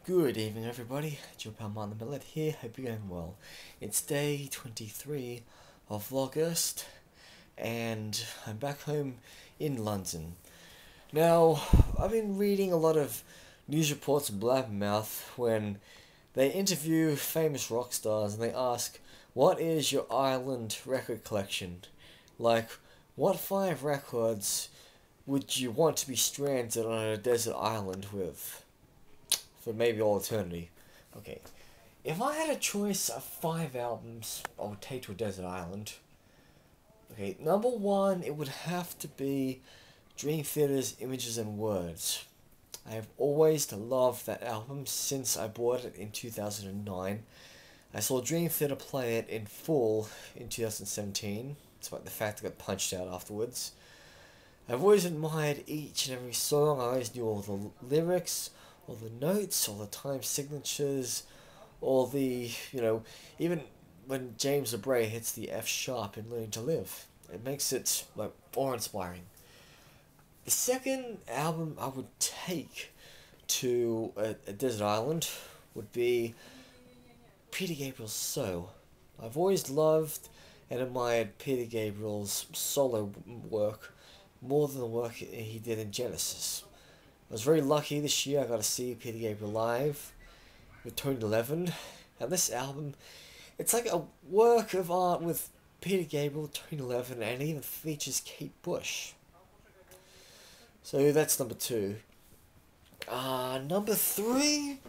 Good evening, everybody. It's your pal Martin the Metalhead here. Hope you're going well. It's day 23 of Vlogust, and I'm back home in London. Now, I've been reading a lot of news reports and blabbermouth when they interview famous rock stars and they ask, what is your island record collection? Like, what 5 records would you want to be stranded on a desert island with? For maybe all eternity. Okay, if I had a choice of 5 albums I would take to a desert island, okay, number 1, it would have to be Dream Theater's Images and Words. I have always loved that album since I bought it in 2009. I saw Dream Theater play it in full in 2017, despite the fact I got punched out afterwards. I've always admired each and every song. I always knew all the lyrics, all the notes, all the time signatures, all the, even when James GABRIEL hits the F sharp in Learning to Live. It makes it, like, awe-inspiring. The second album I would take to a desert island would be Peter Gabriel's So. I've always loved and admired Peter Gabriel's solo work more than the work he did in Genesis. I was very lucky this year. I got to see Peter Gabriel live with Tony 11, and this album, it's like a work of art with Peter Gabriel, Tony 11, and it even features Kate Bush. So that's number 2. Number 3,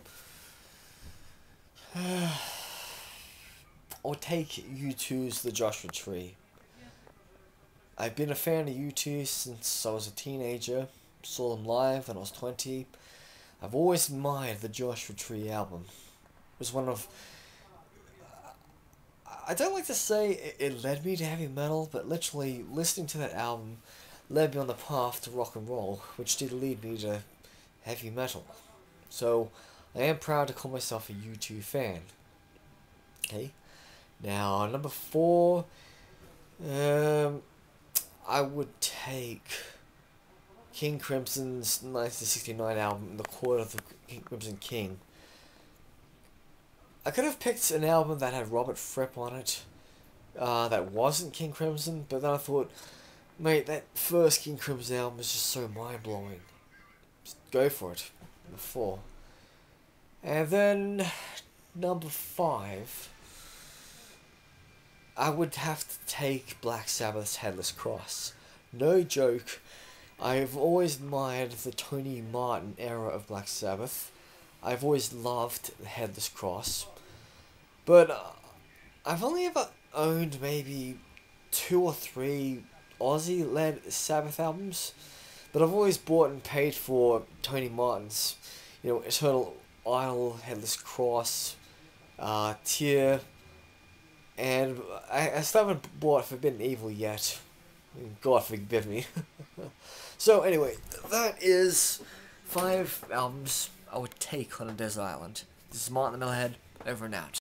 I'll take U2's The Joshua Tree. I've been a fan of U2 since I was a teenager. Saw them live when I was 20. I've always admired the Joshua Tree album. It was one of... I don't like to say it led me to heavy metal, but literally listening to that album led me on the path to rock and roll, which did lead me to heavy metal. So, I am proud to call myself a U2 fan. Okay? Now, number 4... I would take King Crimson's 1969 album, The Court of the Crimson King. I could have picked an album that had Robert Fripp on it, that wasn't King Crimson, but then I thought, mate, that first King Crimson album is just so mind-blowing. Just go for it. Number 4. And then, number 5, I would have to take Black Sabbath's Headless Cross. No joke. I've always admired the Tony Martin era of Black Sabbath. I've always loved the Headless Cross. But I've only ever owned maybe 2 or 3 Aussie-led Sabbath albums. But I've always bought and paid for Tony Martin's, Eternal Idol, Headless Cross, Tear. And I still haven't bought Forbidden Evil yet. God forgive me. So anyway, that is 5 albums I would take on a desert island. This is Martin the Metalhead, over and out.